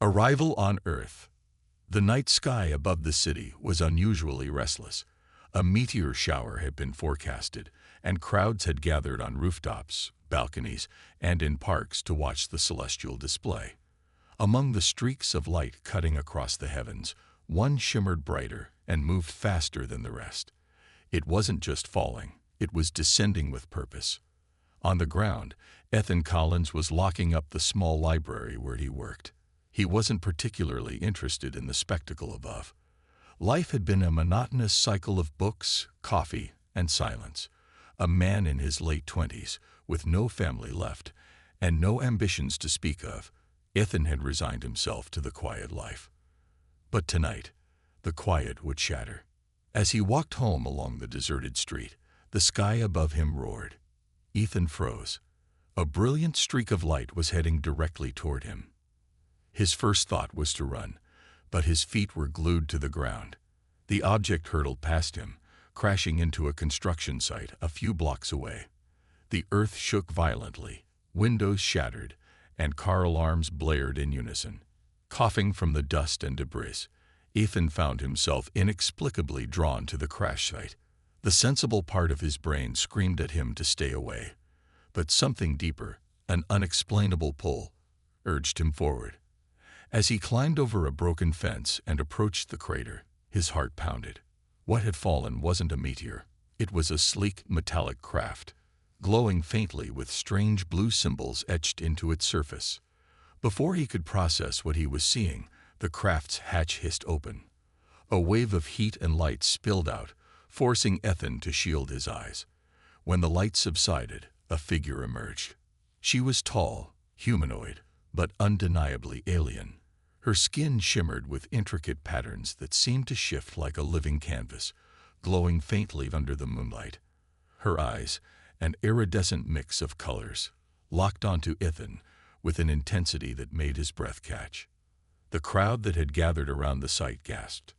Arrival on Earth. The night sky above the city was unusually restless. A meteor shower had been forecasted, and crowds had gathered on rooftops, balconies, and in parks to watch the celestial display. Among the streaks of light cutting across the heavens, one shimmered brighter and moved faster than the rest. It wasn't just falling, it was descending with purpose. On the ground, Ethan Collins was locking up the small library where he worked. He wasn't particularly interested in the spectacle above. Life had been a monotonous cycle of books, coffee, and silence. A man in his late 20s, with no family left, and no ambitions to speak of, Ethan had resigned himself to the quiet life. But tonight, the quiet would shatter. As he walked home along the deserted street, the sky above him roared. Ethan froze. A brilliant streak of light was heading directly toward him. His first thought was to run, but his feet were glued to the ground. The object hurtled past him, crashing into a construction site a few blocks away. The earth shook violently, windows shattered, and car alarms blared in unison. Coughing from the dust and debris, Ethan found himself inexplicably drawn to the crash site. The sensible part of his brain screamed at him to stay away, but something deeper, an unexplainable pull, urged him forward. As he climbed over a broken fence and approached the crater, his heart pounded. What had fallen wasn't a meteor. It was a sleek, metallic craft, glowing faintly with strange blue symbols etched into its surface. Before he could process what he was seeing, the craft's hatch hissed open. A wave of heat and light spilled out, forcing Ethan to shield his eyes. When the light subsided, a figure emerged. She was tall, humanoid, but undeniably alien. Her skin shimmered with intricate patterns that seemed to shift like a living canvas, glowing faintly under the moonlight. Her eyes, an iridescent mix of colors, locked onto Ethan with an intensity that made his breath catch. The crowd that had gathered around the site gasped.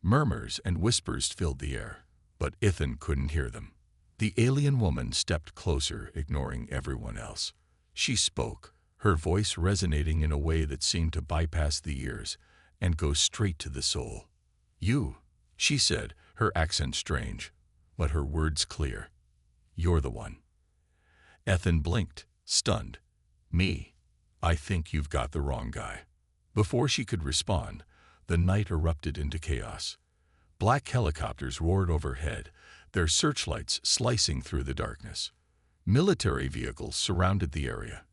Murmurs and whispers filled the air, but Ethan couldn't hear them. The alien woman stepped closer, ignoring everyone else. She spoke, her voice resonating in a way that seemed to bypass the ears and go straight to the soul. "You," she said, her accent strange, but her words clear. "You're the one." Ethan blinked, stunned. "Me? I think you've got the wrong guy." Before she could respond, the night erupted into chaos. Black helicopters roared overhead, their searchlights slicing through the darkness. Military vehicles surrounded the area,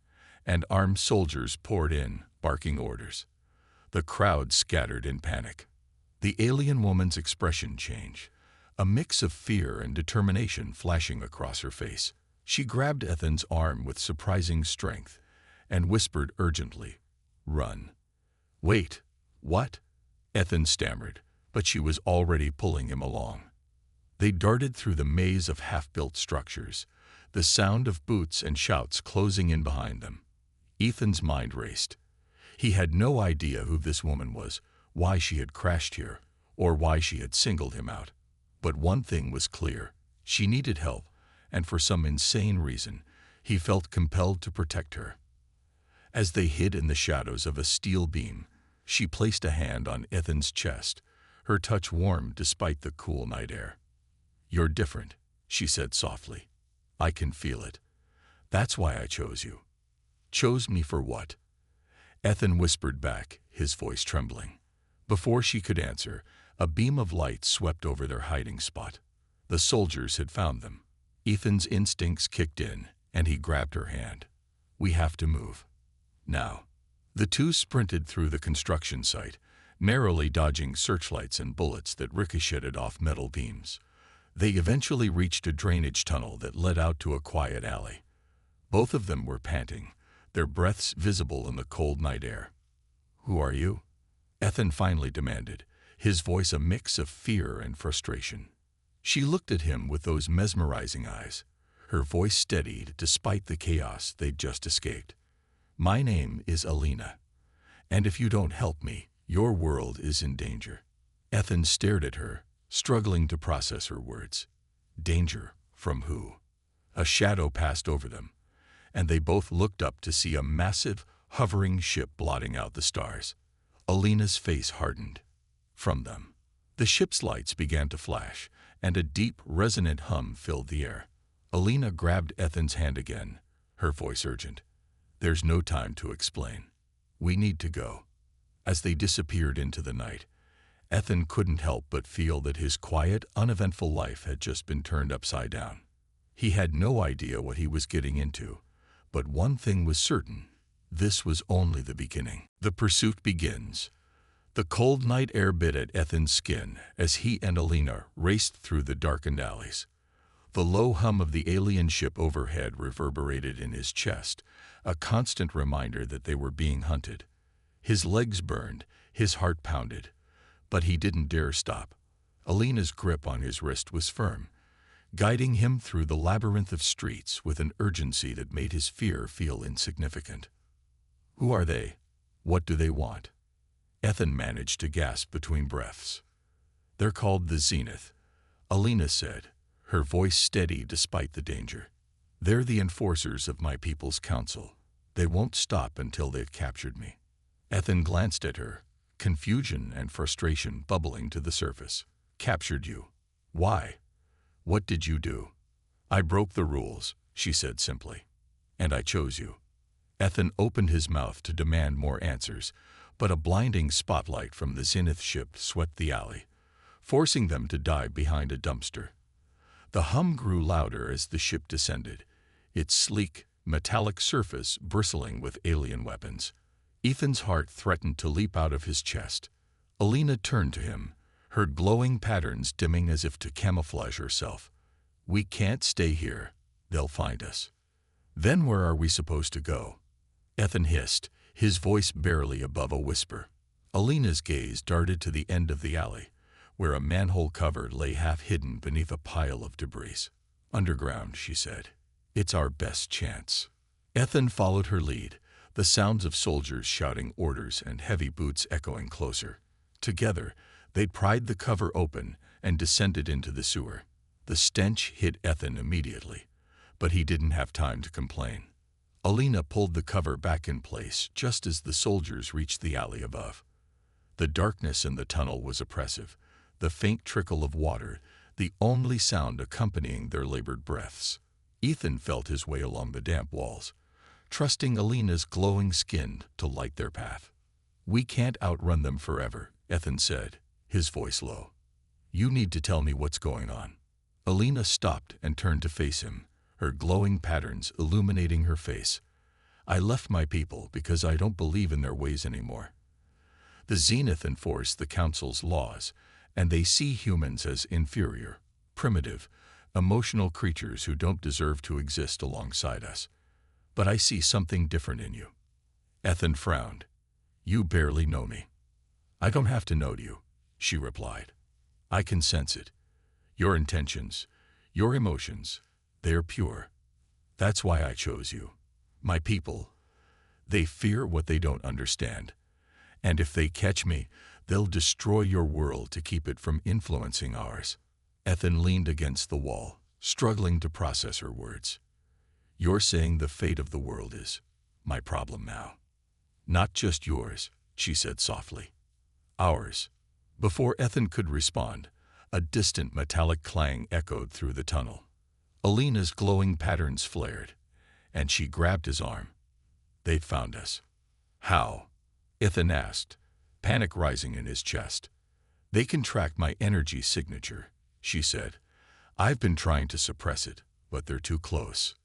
and armed soldiers poured in, barking orders. The crowd scattered in panic. The alien woman's expression changed, a mix of fear and determination flashing across her face. She grabbed Ethan's arm with surprising strength and whispered urgently, "Run." "Wait, what?" Ethan stammered, but she was already pulling him along. They darted through the maze of half-built structures, the sound of boots and shouts closing in behind them. Ethan's mind raced. He had no idea who this woman was, why she had crashed here, or why she had singled him out. But one thing was clear. She needed help, and for some insane reason, he felt compelled to protect her. As they hid in the shadows of a steel beam, she placed a hand on Ethan's chest, her touch warm despite the cool night air. "You're different," she said softly. "I can feel it. That's why I chose you." "Chose me for what?" Ethan whispered back, his voice trembling. Before she could answer, a beam of light swept over their hiding spot. The soldiers had found them. Ethan's instincts kicked in, and he grabbed her hand. "We have to move. Now." The two sprinted through the construction site, narrowly dodging searchlights and bullets that ricocheted off metal beams. They eventually reached a drainage tunnel that led out to a quiet alley. Both of them were panting, their breaths visible in the cold night air. "Who are you?" Ethan finally demanded, his voice a mix of fear and frustration. She looked at him with those mesmerizing eyes, her voice steadied despite the chaos they'd just escaped. "My name is Alina, and if you don't help me, your world is in danger." Ethan stared at her, struggling to process her words. Danger from who? A shadow passed over them, and they both looked up to see a massive, hovering ship blotting out the stars. Alina's face hardened. From them, the ship's lights began to flash, and a deep, resonant hum filled the air. Alina grabbed Ethan's hand again, her voice urgent. "There's no time to explain. We need to go." As they disappeared into the night, Ethan couldn't help but feel that his quiet, uneventful life had just been turned upside down. He had no idea what he was getting into, but one thing was certain: this was only the beginning. The pursuit begins. The cold night air bit at Ethan's skin as he and Alina raced through the darkened alleys. The low hum of the alien ship overhead reverberated in his chest, a constant reminder that they were being hunted. His legs burned, his heart pounded, but he didn't dare stop. Alina's grip on his wrist was firm, guiding him through the labyrinth of streets with an urgency that made his fear feel insignificant. "Who are they? What do they want?" Ethan managed to gasp between breaths. "They're called the Zenith," Alina said, her voice steady despite the danger. "They're the enforcers of my people's council. They won't stop until they've captured me." Ethan glanced at her, confusion and frustration bubbling to the surface. "Captured you? Why? What did you do?" "I broke the rules," she said simply. "And I chose you." Ethan opened his mouth to demand more answers, but a blinding spotlight from the Zenith ship swept the alley, forcing them to dive behind a dumpster. The hum grew louder as the ship descended, its sleek, metallic surface bristling with alien weapons. Ethan's heart threatened to leap out of his chest. Alina turned to him, her glowing patterns dimming as if to camouflage herself. "We can't stay here. They'll find us." "Then where are we supposed to go?" Ethan hissed, his voice barely above a whisper. Alina's gaze darted to the end of the alley, where a manhole cover lay half-hidden beneath a pile of debris. "Underground," she said. "It's our best chance." Ethan followed her lead, the sounds of soldiers shouting orders and heavy boots echoing closer. Together, they pried the cover open and descended into the sewer. The stench hit Ethan immediately, but he didn't have time to complain. Alina pulled the cover back in place just as the soldiers reached the alley above. The darkness in the tunnel was oppressive, the faint trickle of water, the only sound accompanying their labored breaths. Ethan felt his way along the damp walls, trusting Alina's glowing skin to light their path. "We can't outrun them forever," Ethan said, his voice low. "You need to tell me what's going on." Alina stopped and turned to face him, her glowing patterns illuminating her face. "I left my people because I don't believe in their ways anymore. The Zenith enforce the Council's laws, and they see humans as inferior, primitive, emotional creatures who don't deserve to exist alongside us. But I see something different in you." Ethan frowned. "You barely know me." "I don't have to know you," she replied. "I can sense it. Your intentions, your emotions, they are pure. That's why I chose you. My people, they fear what they don't understand. And if they catch me, they'll destroy your world to keep it from influencing ours." Ethan leaned against the wall, struggling to process her words. "You're saying the fate of the world is my problem now." "Not just yours," she said softly. "Ours." Before Ethan could respond, a distant metallic clang echoed through the tunnel. Alina's glowing patterns flared, and she grabbed his arm. "They've found us." "How?" Ethan asked, panic rising in his chest. "They can track my energy signature," she said. "I've been trying to suppress it, but they're too close."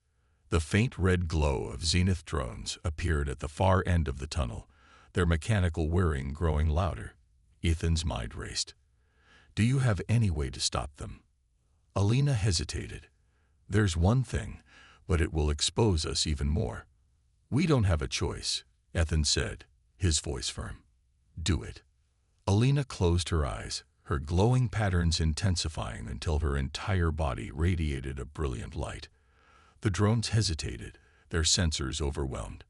The faint red glow of Zenith drones appeared at the far end of the tunnel, their mechanical whirring growing louder. Ethan's mind raced. "Do you have any way to stop them?" Alina hesitated. "There's one thing, but it will expose us even more." "We don't have a choice," Ethan said, his voice firm. "Do it." Alina closed her eyes, her glowing patterns intensifying until her entire body radiated a brilliant light. The drones hesitated, their sensors overwhelmed.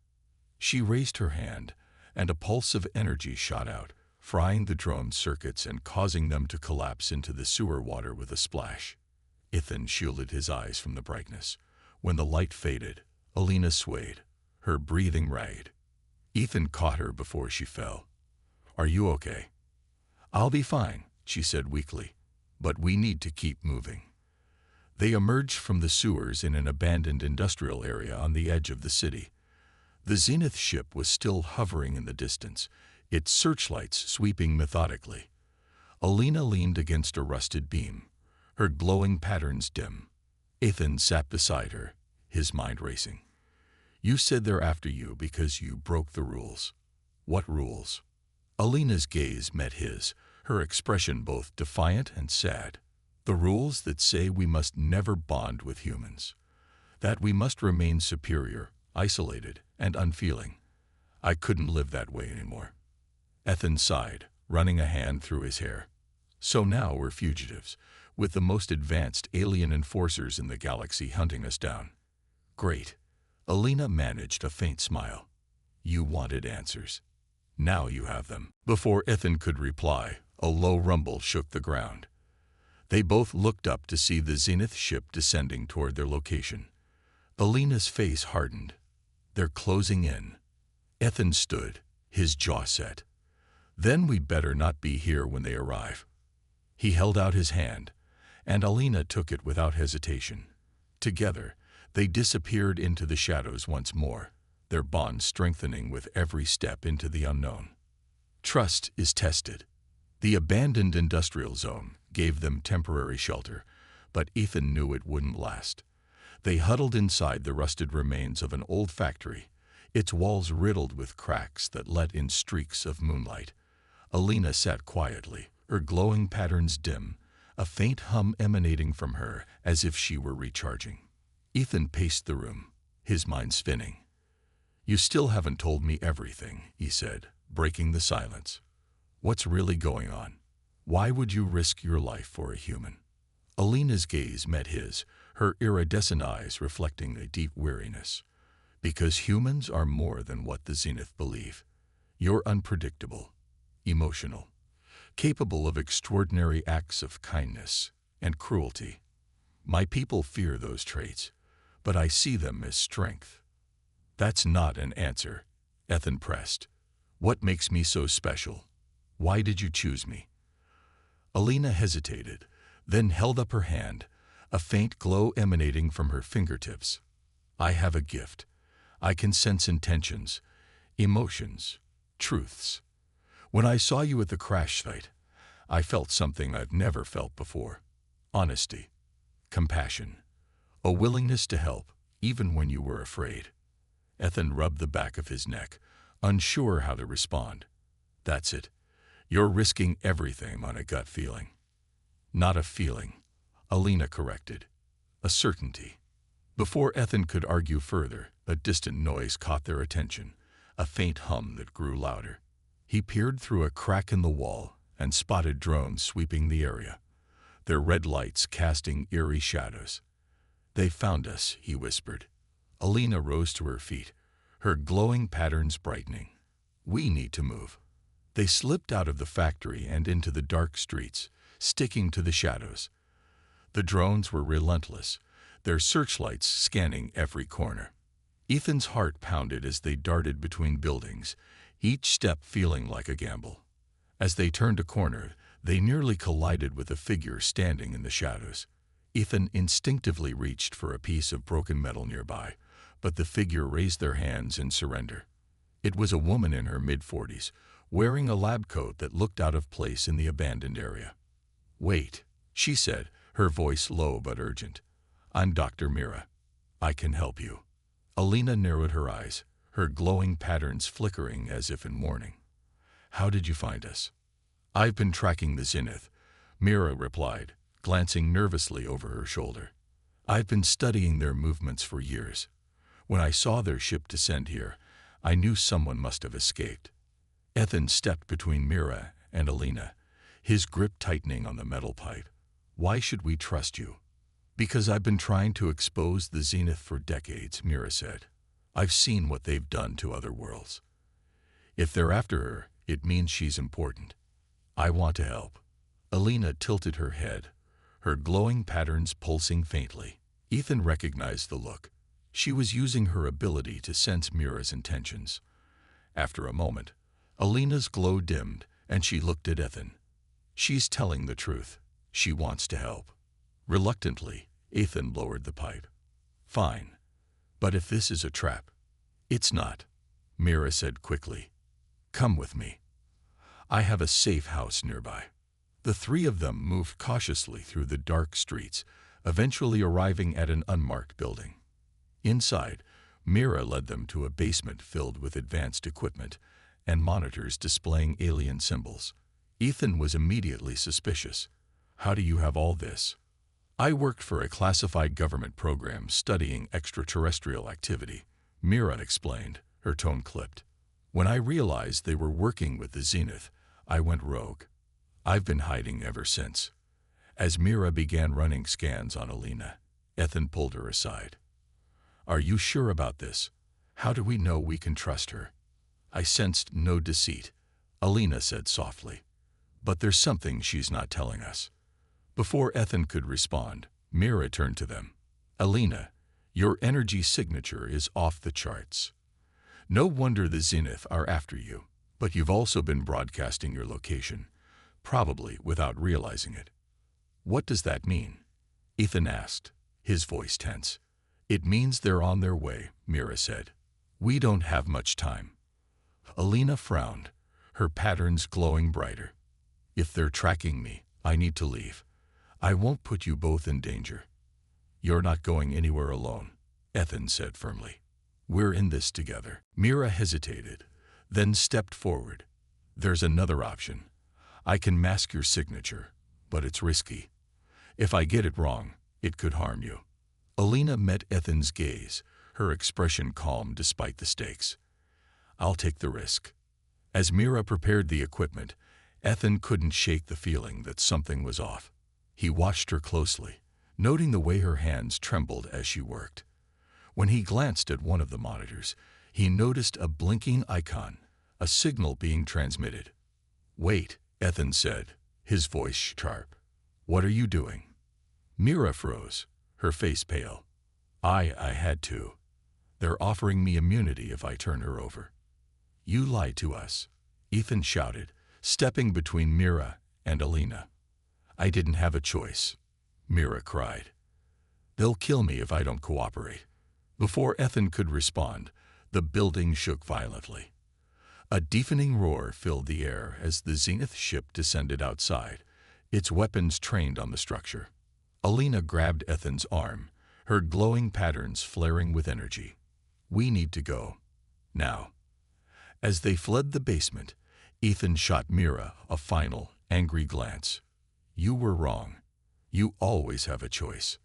She raised her hand, and a pulse of energy shot out, frying the drone circuits and causing them to collapse into the sewer water with a splash. Ethan shielded his eyes from the brightness. When the light faded, Alina swayed, her breathing ragged. Ethan caught her before she fell. "Are you okay?" "I'll be fine," she said weakly, "but we need to keep moving." They emerged from the sewers in an abandoned industrial area on the edge of the city. The Zenith ship was still hovering in the distance, its searchlights sweeping methodically. Alina leaned against a rusted beam, her glowing patterns dim. Ethan sat beside her, his mind racing. "You said they're after you because you broke the rules." "What rules?" Alina's gaze met his, her expression both defiant and sad. "The rules that say we must never bond with humans. That we must remain superior, isolated, and unfeeling. I couldn't live that way anymore." Ethan sighed, running a hand through his hair. "So now we're fugitives, with the most advanced alien enforcers in the galaxy hunting us down." "Great." Alina managed a faint smile. "You wanted answers. Now you have them." Before Ethan could reply, a low rumble shook the ground. They both looked up to see the Zenith ship descending toward their location. Alina's face hardened. "They're closing in." Ethan stood, his jaw set. "Then we'd better not be here when they arrive." He held out his hand, and Alina took it without hesitation. Together, they disappeared into the shadows once more, their bond strengthening with every step into the unknown. Trust is tested. The abandoned industrial zone gave them temporary shelter, but Ethan knew it wouldn't last. They huddled inside the rusted remains of an old factory, its walls riddled with cracks that let in streaks of moonlight. Alina sat quietly, her glowing patterns dim, a faint hum emanating from her as if she were recharging. Ethan paced the room, his mind spinning. "You still haven't told me everything," he said, breaking the silence. "What's really going on? Why would you risk your life for a human?" Alina's gaze met his, her iridescent eyes reflecting a deep weariness. "Because humans are more than what the Zenith believe. You're unpredictable, emotional, capable of extraordinary acts of kindness and cruelty. My people fear those traits, but I see them as strength." "That's not an answer," Ethan pressed. "What makes me so special? Why did you choose me?" Alina hesitated, then held up her hand, a faint glow emanating from her fingertips. "I have a gift. I can sense intentions, emotions, truths. When I saw you at the crash site, I felt something I've never felt before. Honesty, compassion, a willingness to help, even when you were afraid." Ethan rubbed the back of his neck, unsure how to respond. "That's it. You're risking everything on a gut feeling." "Not a feeling," Alina corrected. "A certainty." Before Ethan could argue further, a distant noise caught their attention, a faint hum that grew louder. He peered through a crack in the wall and spotted drones sweeping the area, their red lights casting eerie shadows. "They found us," he whispered. Alina rose to her feet, her glowing patterns brightening. "We need to move." They slipped out of the factory and into the dark streets, sticking to the shadows. The drones were relentless, their searchlights scanning every corner. Ethan's heart pounded as they darted between buildings, each step feeling like a gamble. As they turned a corner, they nearly collided with a figure standing in the shadows. Ethan instinctively reached for a piece of broken metal nearby, but the figure raised their hands in surrender. It was a woman in her mid-40s, wearing a lab coat that looked out of place in the abandoned area. "Wait," she said, her voice low but urgent. "I'm Dr. Mira. I can help you." Alina narrowed her eyes, her glowing patterns flickering as if in warning. "How did you find us?" "I've been tracking the Zenith," Mira replied, glancing nervously over her shoulder. "I've been studying their movements for years. When I saw their ship descend here, I knew someone must have escaped." Ethan stepped between Mira and Alina, his grip tightening on the metal pipe. "Why should we trust you?" "Because I've been trying to expose the Zenith for decades," Mira said. "I've seen what they've done to other worlds. If they're after her, it means she's important. I want to help." Alina tilted her head, her glowing patterns pulsing faintly. Ethan recognized the look. She was using her ability to sense Mira's intentions. After a moment, Alina's glow dimmed, and she looked at Ethan. She's telling the truth. She wants to help. Reluctantly, Ethan lowered the pipe. Fine. But if this is a trap... It's not, Mira said quickly. Come with me. I have a safe house nearby. The three of them moved cautiously through the dark streets, eventually arriving at an unmarked building. Inside, Mira led them to a basement filled with advanced equipment and monitors displaying alien symbols. Ethan was immediately suspicious. How do you have all this? I worked for a classified government program studying extraterrestrial activity, Mira explained, her tone clipped. When I realized they were working with the Zenith, I went rogue. I've been hiding ever since. As Mira began running scans on Alina, Ethan pulled her aside. Are you sure about this? How do we know we can trust her? I sensed no deceit, Alina said softly. But there's something she's not telling us. Before Ethan could respond, Mira turned to them. Alina, your energy signature is off the charts. No wonder the Zenith are after you, but you've also been broadcasting your location, probably without realizing it. What does that mean? Ethan asked, his voice tense. It means they're on their way, Mira said. We don't have much time. Alina frowned, her patterns glowing brighter. If they're tracking me, I need to leave. I won't put you both in danger. You're not going anywhere alone, Ethan said firmly. We're in this together. Mira hesitated, then stepped forward. There's another option. I can mask your signature, but it's risky. If I get it wrong, it could harm you. Alina met Ethan's gaze, her expression calm despite the stakes. I'll take the risk. As Mira prepared the equipment, Ethan couldn't shake the feeling that something was off. He watched her closely, noting the way her hands trembled as she worked. When he glanced at one of the monitors, he noticed a blinking icon, a signal being transmitted. Wait, Ethan said, his voice sharp. What are you doing? Mira froze, her face pale. I had to. They're offering me immunity if I turn her over. You lied to us, Ethan shouted, stepping between Mira and Alina. I didn't have a choice, Mira cried. They'll kill me if I don't cooperate. Before Ethan could respond, the building shook violently. A deafening roar filled the air as the Zenith ship descended outside, its weapons trained on the structure. Alina grabbed Ethan's arm, her glowing patterns flaring with energy. We need to go. Now. As they fled the basement, Ethan shot Mira a final, angry glance. You were wrong. You always have a choice.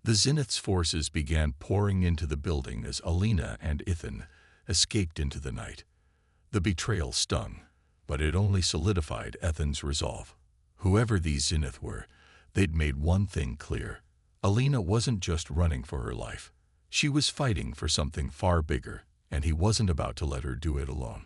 The Zenith's forces began pouring into the building as Alina and Ethan escaped into the night. The betrayal stung, but it only solidified Ethan's resolve. Whoever these Zenith were, they'd made one thing clear. Alina wasn't just running for her life. She was fighting for something far bigger, and he wasn't about to let her do it alone.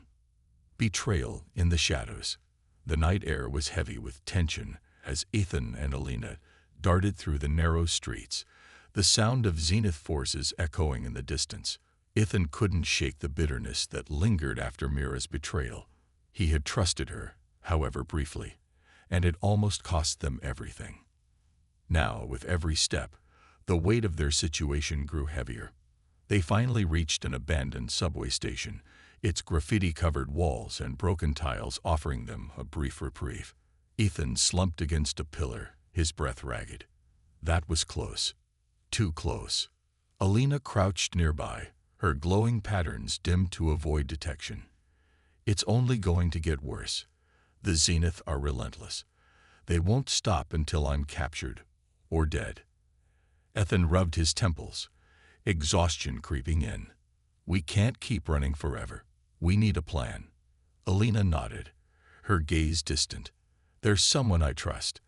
Betrayal in the shadows. The night air was heavy with tension as Ethan and Alina darted through the narrow streets, the sound of Zenith forces echoing in the distance. Ethan couldn't shake the bitterness that lingered after Mira's betrayal. He had trusted her, however briefly, and it almost cost them everything. Now, with every step, the weight of their situation grew heavier. They finally reached an abandoned subway station, its graffiti-covered walls and broken tiles offering them a brief reprieve. Ethan slumped against a pillar, his breath ragged. That was close. Too close. Alina crouched nearby, her glowing patterns dimmed to avoid detection. It's only going to get worse. The Zenith are relentless. They won't stop until I'm captured or dead. Ethan rubbed his temples, exhaustion creeping in. We can't keep running forever. We need a plan. Alina nodded, her gaze distant. There's someone I trust,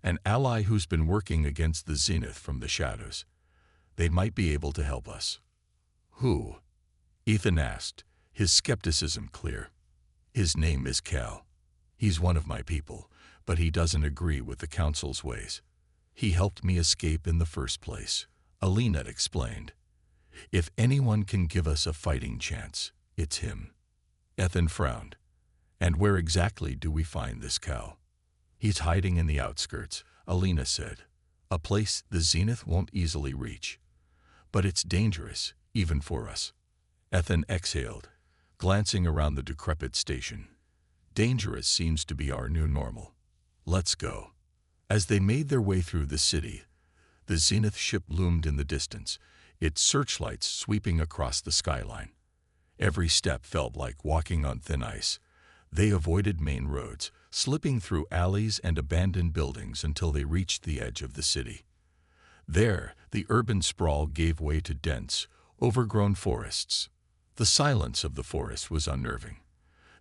an ally who's been working against the Zenith from the shadows. They might be able to help us. Who? Ethan asked, his skepticism clear. His name is Cal. He's one of my people, but he doesn't agree with the Council's ways. He helped me escape in the first place, Alina explained. If anyone can give us a fighting chance, it's him. Ethan frowned. And where exactly do we find this Cal? He's hiding in the outskirts, Alina said. A place the Zenith won't easily reach. But it's dangerous, even for us. Ethan exhaled, glancing around the decrepit station. Dangerous seems to be our new normal. Let's go. As they made their way through the city, the Zenith ship loomed in the distance, its searchlights sweeping across the skyline. Every step felt like walking on thin ice. They avoided main roads, slipping through alleys and abandoned buildings until they reached the edge of the city. There, the urban sprawl gave way to dense, overgrown forests. The silence of the forest was unnerving.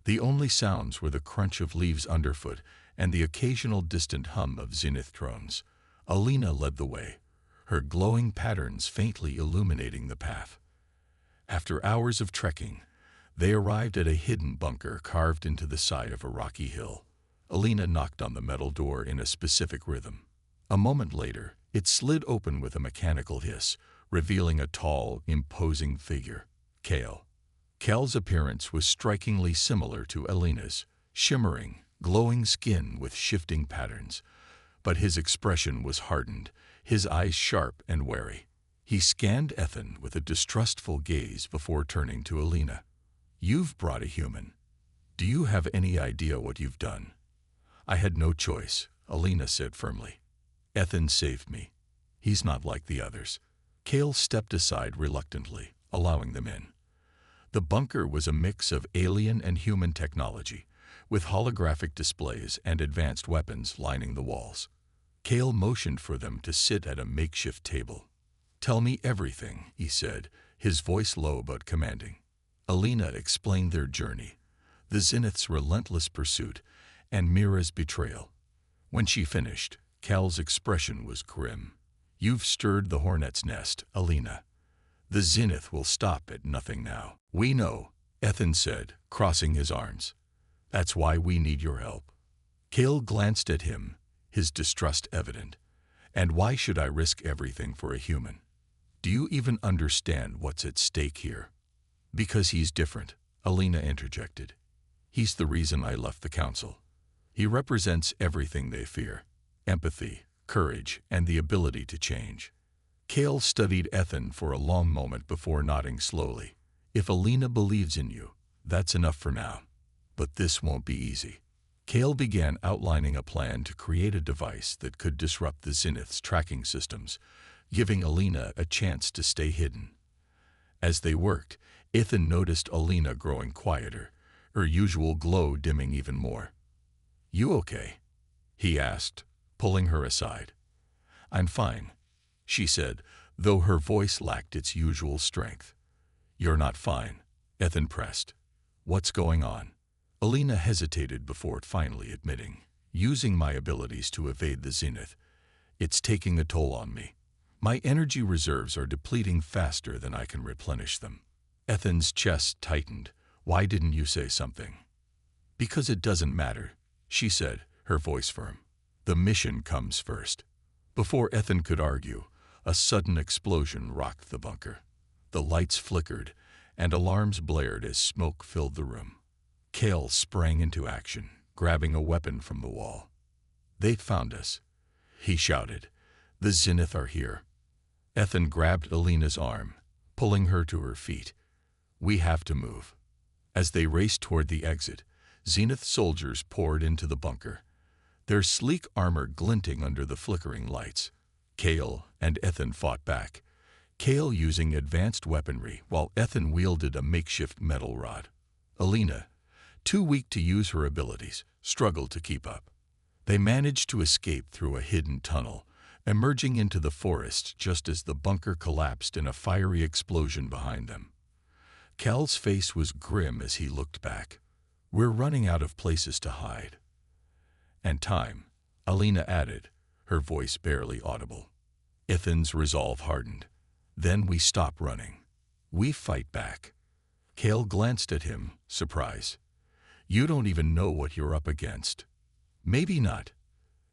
The only sounds were the crunch of leaves underfoot and the occasional distant hum of Zenith drones. Alina led the way, her glowing patterns faintly illuminating the path. After hours of trekking, they arrived at a hidden bunker carved into the side of a rocky hill. Alina knocked on the metal door in a specific rhythm. A moment later, it slid open with a mechanical hiss, revealing a tall, imposing figure, Kale. Kale's appearance was strikingly similar to Alina's, shimmering, glowing skin with shifting patterns. But his expression was hardened, his eyes sharp and wary. He scanned Ethan with a distrustful gaze before turning to Alina. "You've brought a human. Do you have any idea what you've done?" "I had no choice," Alina said firmly. "Ethan saved me. He's not like the others." Kale stepped aside reluctantly, allowing them in. The bunker was a mix of alien and human technology, with holographic displays and advanced weapons lining the walls. Kale motioned for them to sit at a makeshift table. "Tell me everything," he said, his voice low but commanding. Alina explained their journey, the Zenith's relentless pursuit, and Mira's betrayal. When she finished, Cal's expression was grim. "You've stirred the hornet's nest, Alina. The Zenith will stop at nothing now." "We know," Ethan said, crossing his arms. "That's why we need your help." Kale glanced at him, his distrust evident. "And why should I risk everything for a human? Do you even understand what's at stake here?" "Because he's different," Alina interjected. "He's the reason I left the council. He represents everything they fear: empathy, courage, and the ability to change." Kale studied Ethan for a long moment before nodding slowly. "If Alina believes in you, that's enough for now. But this won't be easy." Kale began outlining a plan to create a device that could disrupt the Zenith's tracking systems, giving Alina a chance to stay hidden. As they worked, Ethan noticed Alina growing quieter, her usual glow dimming even more. "You okay?" he asked, pulling her aside. "I'm fine," she said, though her voice lacked its usual strength. "You're not fine," Ethan pressed. "What's going on?" Alina hesitated before finally admitting, "Using my abilities to evade the Zenith. It's taking a toll on me. My energy reserves are depleting faster than I can replenish them." Ethan's chest tightened. "Why didn't you say something?" "Because it doesn't matter," she said, her voice firm. "The mission comes first." Before Ethan could argue, a sudden explosion rocked the bunker. The lights flickered, and alarms blared as smoke filled the room. Kale sprang into action, grabbing a weapon from the wall. "They've found us," he shouted. "The Zenith are here." Ethan grabbed Alina's arm, pulling her to her feet. "We have to move." As they raced toward the exit, Zenith soldiers poured into the bunker, their sleek armor glinting under the flickering lights. Kale and Ethan fought back, Kale using advanced weaponry while Ethan wielded a makeshift metal rod. Alina, too weak to use her abilities, struggled to keep up. They managed to escape through a hidden tunnel, emerging into the forest just as the bunker collapsed in a fiery explosion behind them. Cal's face was grim as he looked back. "We're running out of places to hide." "And time," Alina added, her voice barely audible. Ethan's resolve hardened. "Then we stop running. We fight back." Kale glanced at him, surprised. "You don't even know what you're up against." "Maybe not,"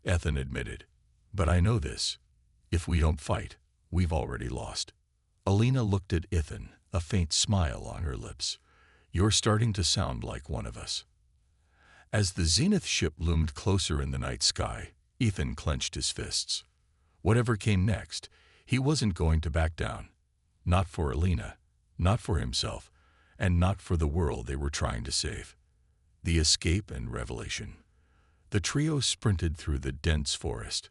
Ethan admitted. "But I know this. If we don't fight, we've already lost." Alina looked at Ethan, a faint smile on her lips. "You're starting to sound like one of us." As the Zenith ship loomed closer in the night sky, Ethan clenched his fists. Whatever came next, he wasn't going to back down. Not for Alina, not for himself, and not for the world they were trying to save. The escape and revelation. The trio sprinted through the dense forest,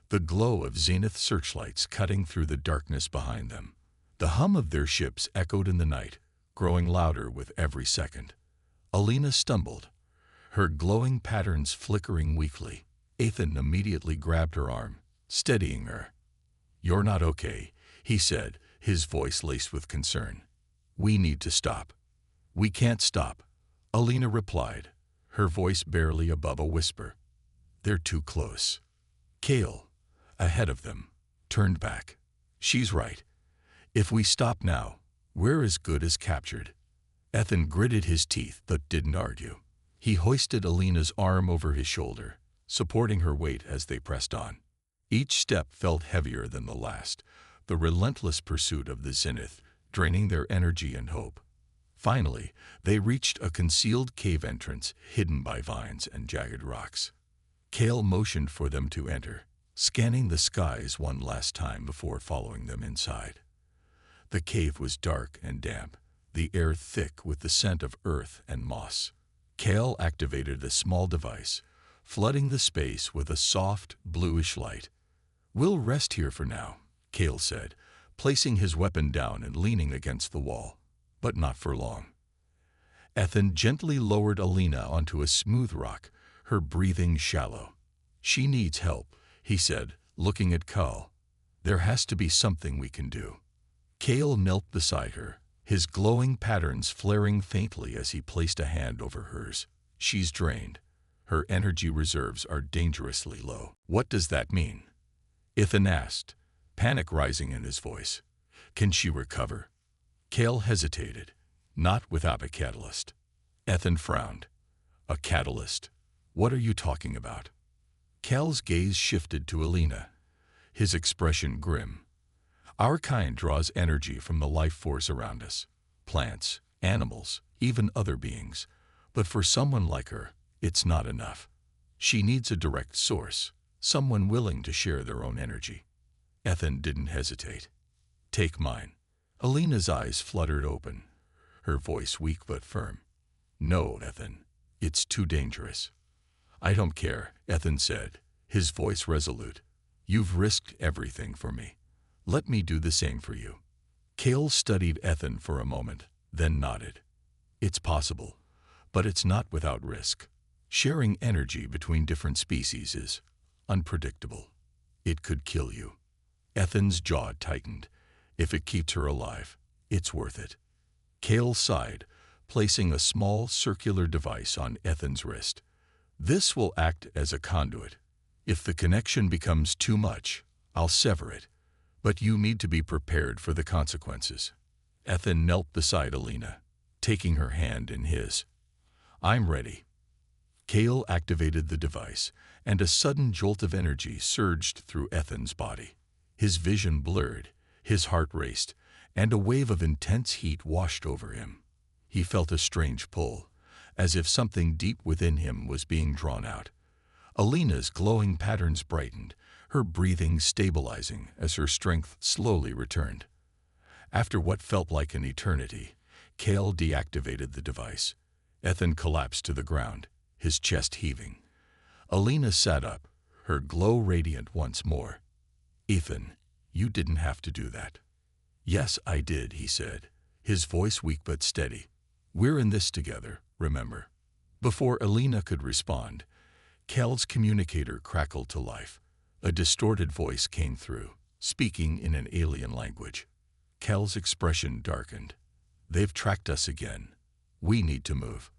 the glow of Zenith searchlights cutting through the darkness behind them. The hum of their ships echoed in the night, growing louder with every second. Alina stumbled, her glowing patterns flickering weakly. Ethan immediately grabbed her arm, steadying her. "You're not okay," he said, his voice laced with concern. "We need to stop." "We can't stop," Alina replied, her voice barely above a whisper. "They're too close." Kale, ahead of them, turned back. "She's right. If we stop now, we're as good as captured." Ethan gritted his teeth but didn't argue. He hoisted Alina's arm over his shoulder, supporting her weight as they pressed on. Each step felt heavier than the last, the relentless pursuit of the Zenith, draining their energy and hope. Finally, they reached a concealed cave entrance hidden by vines and jagged rocks. Kale motioned for them to enter, scanning the skies one last time before following them inside. The cave was dark and damp, the air thick with the scent of earth and moss. Kale activated a small device, flooding the space with a soft, bluish light. "We'll rest here for now," Kale said, placing his weapon down and leaning against the wall. "But not for long." Ethan gently lowered Alina onto a smooth rock, her breathing shallow. "She needs help," he said, looking at Kale. "There has to be something we can do." Kale knelt beside her, his glowing patterns flaring faintly as he placed a hand over hers. "She's drained. Her energy reserves are dangerously low." "What does that mean?" Ethan asked, panic rising in his voice. "Can she recover?" Kale hesitated. "Not without a catalyst." Ethan frowned. "A catalyst? What are you talking about?" Kale's gaze shifted to Alina, his expression grim. "Our kind draws energy from the life force around us. Plants, animals, even other beings. But for someone like her, it's not enough. She needs a direct source, someone willing to share their own energy." Ethan didn't hesitate. "Take mine." Alina's eyes fluttered open, her voice weak but firm. "No, Ethan. It's too dangerous." "I don't care," Ethan said, his voice resolute. "You've risked everything for me. Let me do the same for you." Kale studied Ethan for a moment, then nodded. "It's possible, but it's not without risk. Sharing energy between different species is unpredictable. It could kill you." Ethan's jaw tightened. "If it keeps her alive, it's worth it." Kale sighed, placing a small circular device on Ethan's wrist. "This will act as a conduit. If the connection becomes too much, I'll sever it. But you need to be prepared for the consequences." Ethan knelt beside Alina, taking her hand in his. "I'm ready." Kale activated the device, and a sudden jolt of energy surged through Ethan's body. His vision blurred, his heart raced, and a wave of intense heat washed over him. He felt a strange pull, as if something deep within him was being drawn out. Alina's glowing patterns brightened, her breathing stabilizing as her strength slowly returned. After what felt like an eternity, Kale deactivated the device. Ethan collapsed to the ground, his chest heaving. Alina sat up, her glow radiant once more. "Ethan, you didn't have to do that." "Yes, I did," he said, his voice weak but steady. "We're in this together, remember." Before Alina could respond, Kale's communicator crackled to life. A distorted voice came through, speaking in an alien language. Kale's expression darkened. "They've tracked us again. We need to move."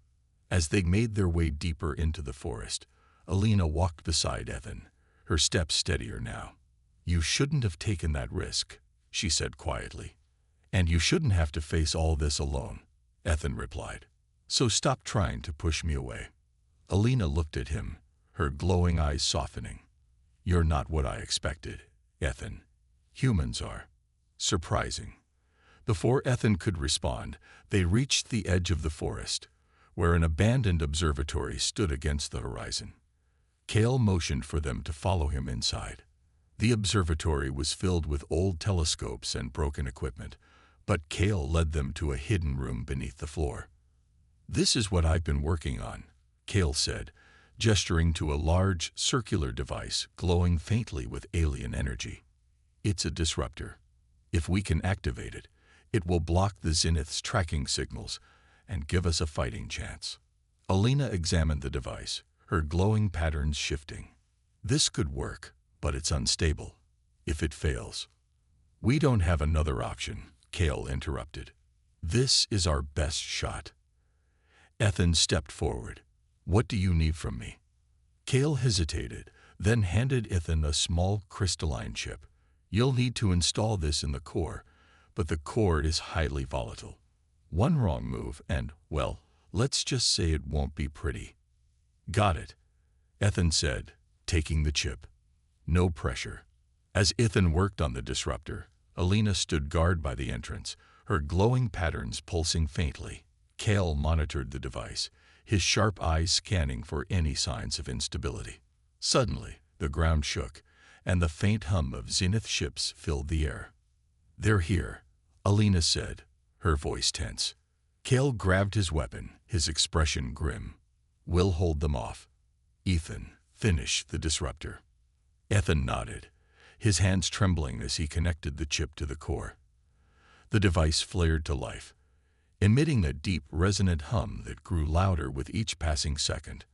As they made their way deeper into the forest, Alina walked beside Ethan, her steps steadier now. "You shouldn't have taken that risk," she said quietly. "And you shouldn't have to face all this alone," Ethan replied. "So stop trying to push me away." Alina looked at him, her glowing eyes softening. "You're not what I expected, Ethan. Humans are. Surprising." Before Ethan could respond, they reached the edge of the forest, where an abandoned observatory stood against the horizon. Kale motioned for them to follow him inside. The observatory was filled with old telescopes and broken equipment, but Kale led them to a hidden room beneath the floor. "This is what I've been working on," Kale said, gesturing to a large, circular device glowing faintly with alien energy. "It's a disruptor. If we can activate it, it will block the Zenith's tracking signals and give us a fighting chance." Alina examined the device, her glowing patterns shifting. "This could work, but it's unstable. If it fails..." "We don't have another option," Kale interrupted. "This is our best shot." Ethan stepped forward. "What do you need from me?" Kale hesitated, then handed Ethan a small crystalline chip. "You'll need to install this in the core, but the core is highly volatile. One wrong move and, well, let's just say it won't be pretty." "Got it," Ethan said, taking the chip. No pressure. As Ethan worked on the disruptor, Alina stood guard by the entrance, her glowing patterns pulsing faintly. Kale monitored the device, his sharp eyes scanning for any signs of instability. Suddenly, the ground shook, and the faint hum of Zenith ships filled the air. "They're here," Alina said, her voice tense. Kale grabbed his weapon, his expression grim. "We'll hold them off. Ethan, finish the disruptor." Ethan nodded, his hands trembling as he connected the chip to the core. The device flared to life, emitting a deep, resonant hum that grew louder with each passing second.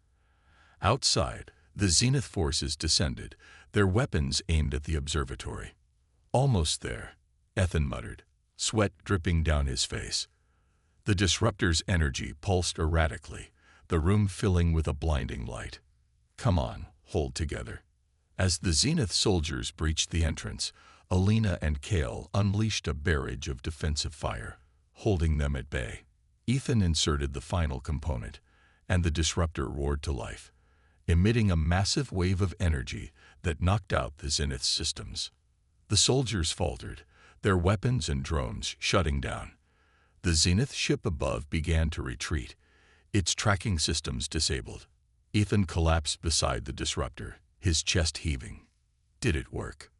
Outside, the Zenith forces descended, their weapons aimed at the observatory. "Almost there," Ethan muttered, sweat dripping down his face. The disruptor's energy pulsed erratically, the room filling with a blinding light. "Come on, hold together." As the Zenith soldiers breached the entrance, Alina and Kale unleashed a barrage of defensive fire, holding them at bay. Ethan inserted the final component, and the disruptor roared to life, emitting a massive wave of energy that knocked out the Zenith systems. The soldiers faltered, their weapons and drones shutting down. The Zenith ship above began to retreat, its tracking systems disabled. Ethan collapsed beside the disruptor, his chest heaving. "Did it work?"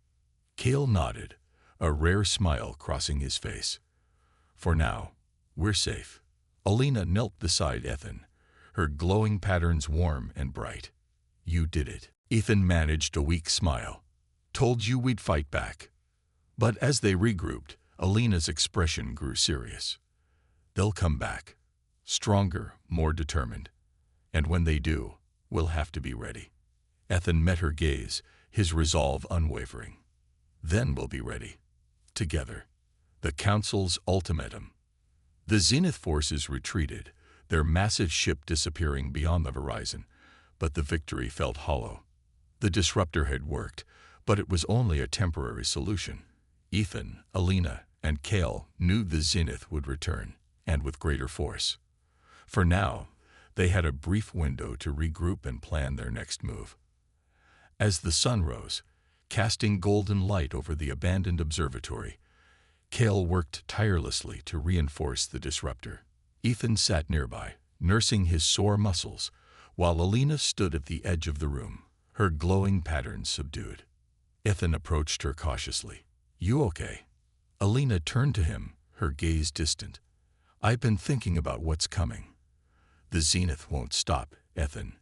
Kale nodded, a rare smile crossing his face. "For now, we're safe." Alina knelt beside Ethan, her glowing patterns warm and bright. "You did it." Ethan managed a weak smile. "Told you we'd fight back." But as they regrouped, Alina's expression grew serious. "They'll come back, stronger, more determined. And when they do, we'll have to be ready." Ethan met her gaze, his resolve unwavering. "Then we'll be ready. Together." The Council's ultimatum. The Zenith forces retreated, their massive ship disappearing beyond the horizon, but the victory felt hollow. The disruptor had worked, but it was only a temporary solution. Ethan, Alina, and Kale knew the Zenith would return, and with greater force. For now, they had a brief window to regroup and plan their next move. As the sun rose, casting golden light over the abandoned observatory, Kale worked tirelessly to reinforce the disruptor. Ethan sat nearby, nursing his sore muscles, while Alina stood at the edge of the room, her glowing patterns subdued. Ethan approached her cautiously. "You okay?" Alina turned to him, her gaze distant. "I've been thinking about what's coming. The Zenith won't stop, Ethan.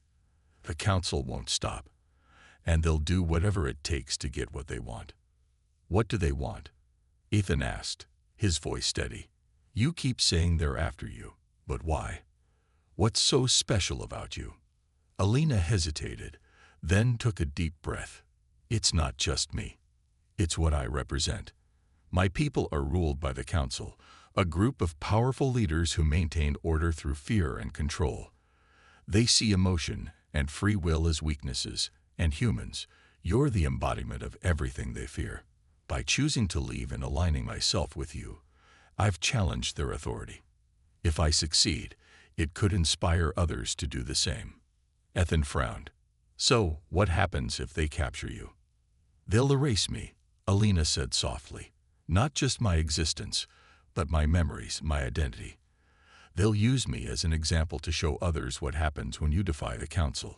The Council won't stop. And they'll do whatever it takes to get what they want." "What do they want?" Ethan asked, his voice steady. "You keep saying they're after you, but why? What's so special about you?" Alina hesitated, then took a deep breath. "It's not just me. It's what I represent. My people are ruled by the Council, a group of powerful leaders who maintain order through fear and control. They see emotion and free will as weaknesses, and humans, you're the embodiment of everything they fear. By choosing to leave and aligning myself with you, I've challenged their authority. If I succeed, it could inspire others to do the same." Ethan frowned. "So, what happens if they capture you?" "They'll erase me," Alina said softly. "Not just my existence, but my memories, my identity. They'll use me as an example to show others what happens when you defy the council.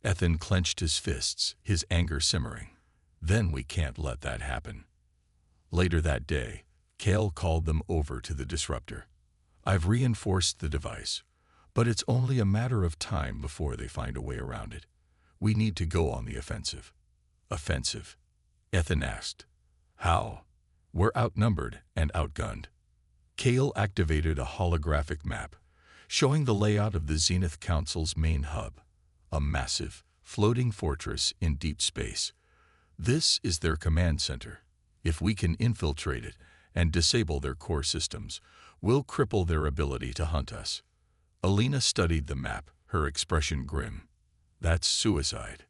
Ethan clenched his fists, his anger simmering. Then we can't let that happen. Later that day, Kale called them over to the disruptor. I've reinforced the device, but it's only a matter of time before they find a way around it. We need to go on the offensive. Offensive? Ethan asked. How? We're outnumbered and outgunned. Kale activated a holographic map, showing the layout of the Zenith Council's main hub, a massive, floating fortress in deep space. This is their command center. If we can infiltrate it and disable their core systems, we'll cripple their ability to hunt us. Alina studied the map, her expression grim. That's suicide.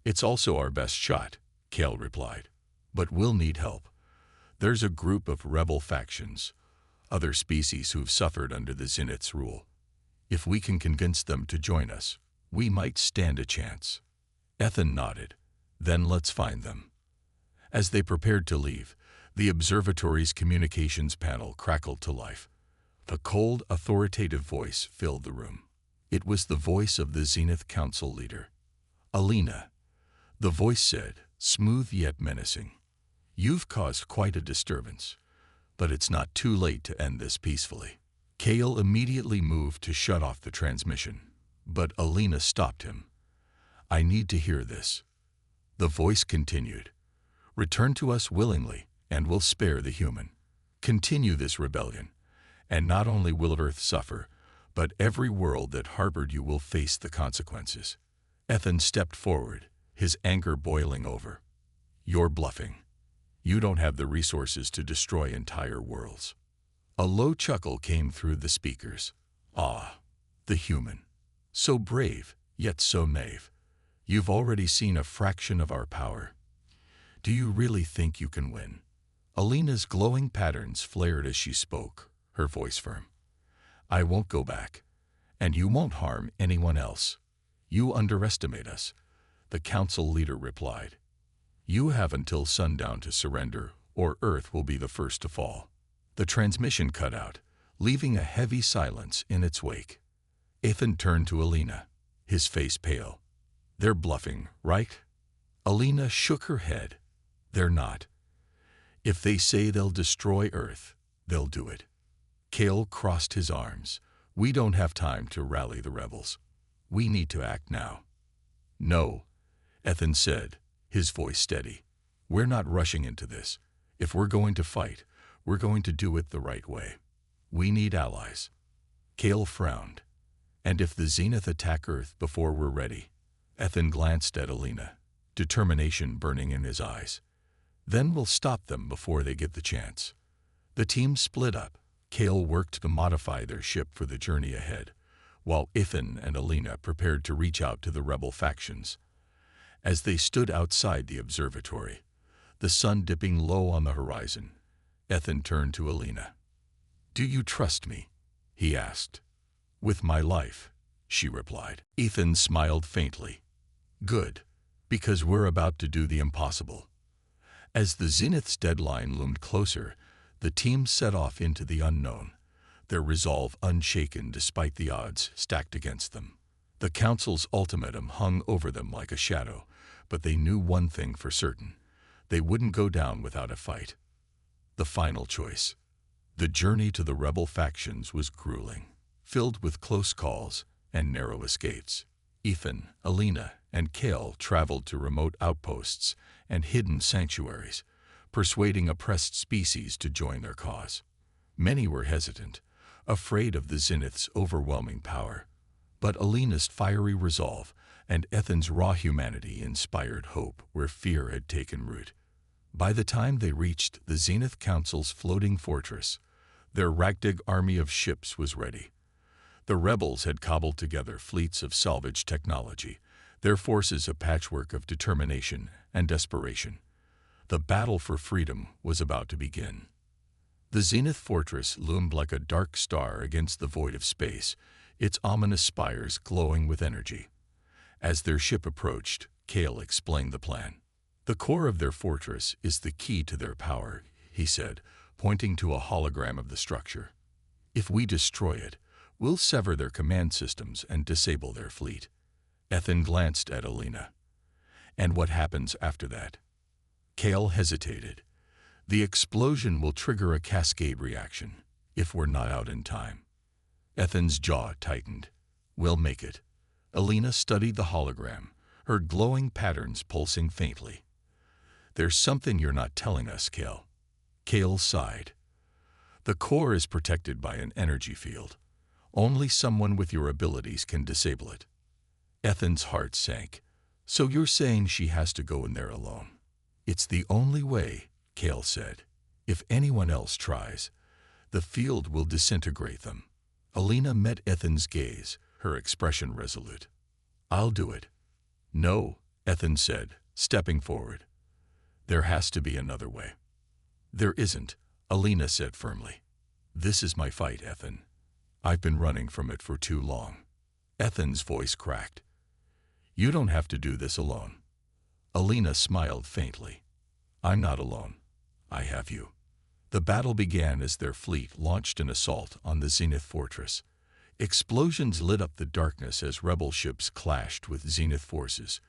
It's also our best shot, Kale replied. But we'll need help. There's a group of rebel factions, other species who've suffered under the Zenith's rule. If we can convince them to join us, we might stand a chance. Ethan nodded. Then let's find them. As they prepared to leave, the observatory's communications panel crackled to life. A cold, authoritative voice filled the room. It was the voice of the Zenith Council leader. Alina. The voice said, smooth yet menacing. You've caused quite a disturbance, but it's not too late to end this peacefully. Kale immediately moved to shut off the transmission, but Alina stopped him. I need to hear this. The voice continued. Return to us willingly, and we'll spare the human. Continue this rebellion, and not only will Earth suffer, but every world that harbored you will face the consequences. Ethan stepped forward, his anger boiling over. You're bluffing. You don't have the resources to destroy entire worlds. A low chuckle came through the speakers. Ah, the human. So brave, yet so naive. You've already seen a fraction of our power. Do you really think you can win? Alina's glowing patterns flared as she spoke, her voice firm. I won't go back, and you won't harm anyone else. You underestimate us, the council leader replied. You have until sundown to surrender, or Earth will be the first to fall. The transmission cut out, leaving a heavy silence in its wake. Ethan turned to Alina, his face pale. They're bluffing, right? Alina shook her head. They're not. If they say they'll destroy Earth, they'll do it. Kale crossed his arms. We don't have time to rally the rebels. We need to act now. No, Ethan said, his voice steady. We're not rushing into this. If we're going to fight, we're going to do it the right way. We need allies. Kale frowned. And if the Zenith attack Earth before we're ready? Ethan glanced at Alina, determination burning in his eyes. Then we'll stop them before they get the chance. The team split up. Kale worked to modify their ship for the journey ahead, while Ethan and Alina prepared to reach out to the rebel factions. As they stood outside the observatory, the sun dipping low on the horizon, Ethan turned to Alina. Do you trust me? He asked. With my life, she replied. Ethan smiled faintly. Good, because we're about to do the impossible. As the Zenith's deadline loomed closer, the team set off into the unknown, their resolve unshaken despite the odds stacked against them. The Council's ultimatum hung over them like a shadow, but they knew one thing for certain. They wouldn't go down without a fight. The final choice. The journey to the rebel factions was grueling, filled with close calls and narrow escapes. Ethan, Alina, and Kale traveled to remote outposts and hidden sanctuaries, persuading oppressed species to join their cause. Many were hesitant, afraid of the Zenith's overwhelming power, but Alina's fiery resolve and Ethan's raw humanity inspired hope where fear had taken root. By the time they reached the Zenith Council's floating fortress, their ragtag army of ships was ready. The rebels had cobbled together fleets of salvage technology, their forces a patchwork of determination and desperation. The battle for freedom was about to begin. The Zenith Fortress loomed like a dark star against the void of space, its ominous spires glowing with energy. As their ship approached, Kale explained the plan. The core of their fortress is the key to their power, he said, pointing to a hologram of the structure. If we destroy it, We'll sever their command systems and disable their fleet. Ethan glanced at Alina. And what happens after that? Kale hesitated. The explosion will trigger a cascade reaction, if we're not out in time. Ethan's jaw tightened. We'll make it. Alina studied the hologram, her glowing patterns pulsing faintly. There's something you're not telling us, Kale. Kale sighed. The core is protected by an energy field. Only someone with your abilities can disable it. Ethan's heart sank. So you're saying she has to go in there alone? It's the only way, Kale said. If anyone else tries, the field will disintegrate them. Alina met Ethan's gaze, her expression resolute. I'll do it. No, Ethan said, stepping forward. There has to be another way. There isn't, Alina said firmly. This is my fight, Ethan. I've been running from it for too long. Ethan's voice cracked. You don't have to do this alone. Alina smiled faintly. I'm not alone. I have you. The battle began as their fleet launched an assault on the Zenith fortress. Explosions lit up the darkness as rebel ships clashed with Zenith forces.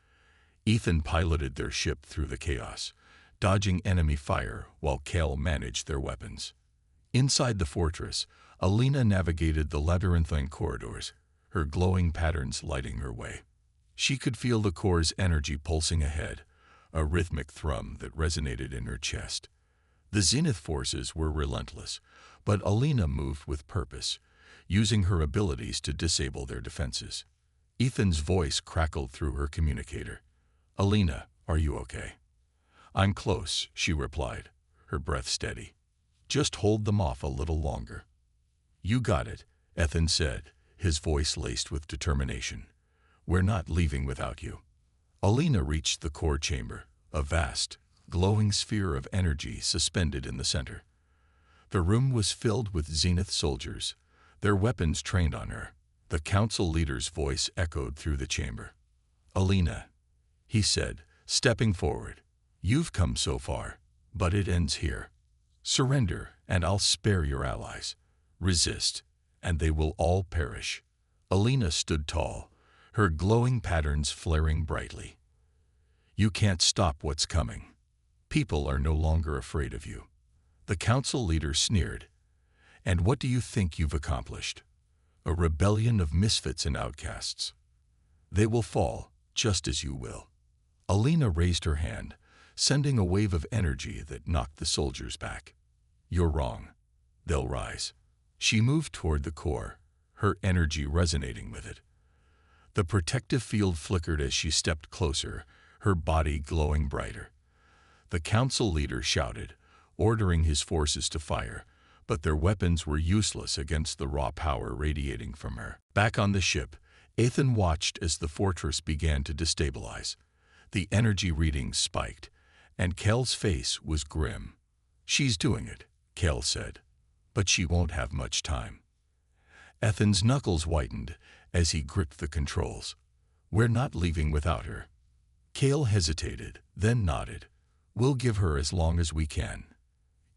Ethan piloted their ship through the chaos, dodging enemy fire while Kale managed their weapons. Inside the fortress, Alina navigated the labyrinthine corridors, her glowing patterns lighting her way. She could feel the core's energy pulsing ahead, a rhythmic thrum that resonated in her chest. The Zenith forces were relentless, but Alina moved with purpose, using her abilities to disable their defenses. Ethan's voice crackled through her communicator. Alina, are you okay? I'm close, she replied, her breath steady. Just hold them off a little longer. You got it, Ethan said, his voice laced with determination. We're not leaving without you. Alina reached the core chamber, a vast, glowing sphere of energy suspended in the center. The room was filled with Zenith soldiers, their weapons trained on her. The council leader's voice echoed through the chamber. Alina, he said, stepping forward, you've come so far, but it ends here. Surrender, and I'll spare your allies. Resist, and they will all perish. Alina stood tall, her glowing patterns flaring brightly. You can't stop what's coming. People are no longer afraid of you. The council leader sneered. And what do you think you've accomplished? A rebellion of misfits and outcasts. They will fall, just as you will. Alina raised her hand, sending a wave of energy that knocked the soldiers back. You're wrong. They'll rise. She moved toward the core, her energy resonating with it. The protective field flickered as she stepped closer, her body glowing brighter. The council leader shouted, ordering his forces to fire, but their weapons were useless against the raw power radiating from her. Back on the ship, Ethan watched as the fortress began to destabilize. The energy readings spiked, and Kale's face was grim. She's doing it, Kale said, but she won't have much time. Ethan's knuckles whitened as he gripped the controls. We're not leaving without her. Kale hesitated, then nodded. We'll give her as long as we can.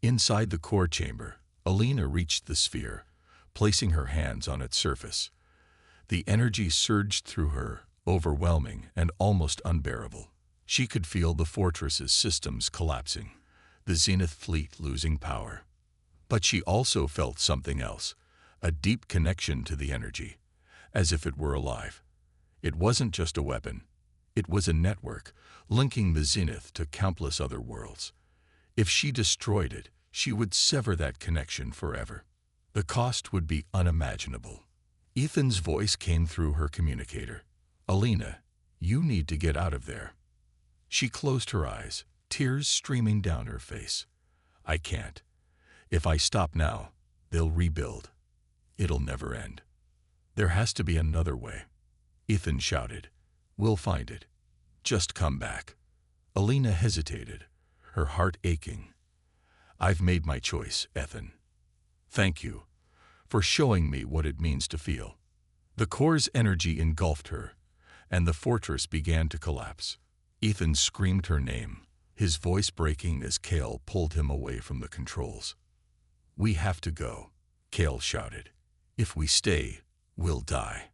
Inside the core chamber, Alina reached the sphere, placing her hands on its surface. The energy surged through her, overwhelming and almost unbearable. She could feel the fortress's systems collapsing, the Zenith fleet losing power. But she also felt something else, a deep connection to the energy, as if it were alive. It wasn't just a weapon. It was a network, linking the Zenith to countless other worlds. If she destroyed it, she would sever that connection forever. The cost would be unimaginable. Ethan's voice came through her communicator. Alina, you need to get out of there. She closed her eyes, tears streaming down her face. I can't. If I stop now, they'll rebuild. It'll never end. There has to be another way. Ethan shouted. We'll find it. Just come back. Alina hesitated, her heart aching. I've made my choice, Ethan. Thank you for showing me what it means to feel. The core's energy engulfed her, and the fortress began to collapse. Ethan screamed her name, his voice breaking as Kale pulled him away from the controls. We have to go, Kale shouted. If we stay, we'll die.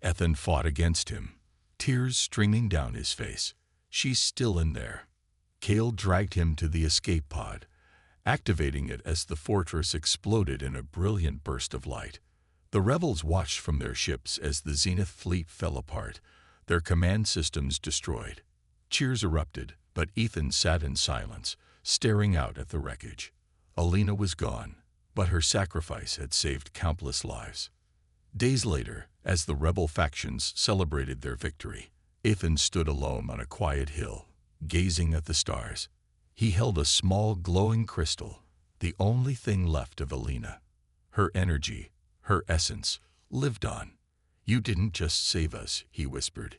Ethan fought against him, tears streaming down his face. She's still in there. Cale dragged him to the escape pod, activating it as the fortress exploded in a brilliant burst of light. The rebels watched from their ships as the Zenith fleet fell apart, their command systems destroyed. Cheers erupted, but Ethan sat in silence, staring out at the wreckage. Alina was gone, but her sacrifice had saved countless lives. Days later, as the rebel factions celebrated their victory, Ethan stood alone on a quiet hill, gazing at the stars. He held a small glowing crystal, the only thing left of Alina. Her energy, her essence, lived on. "You didn't just save us," he whispered.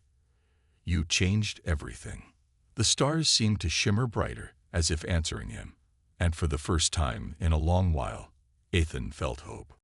"You changed everything." The stars seemed to shimmer brighter, as if answering him, and for the first time in a long while, Ethan felt hope.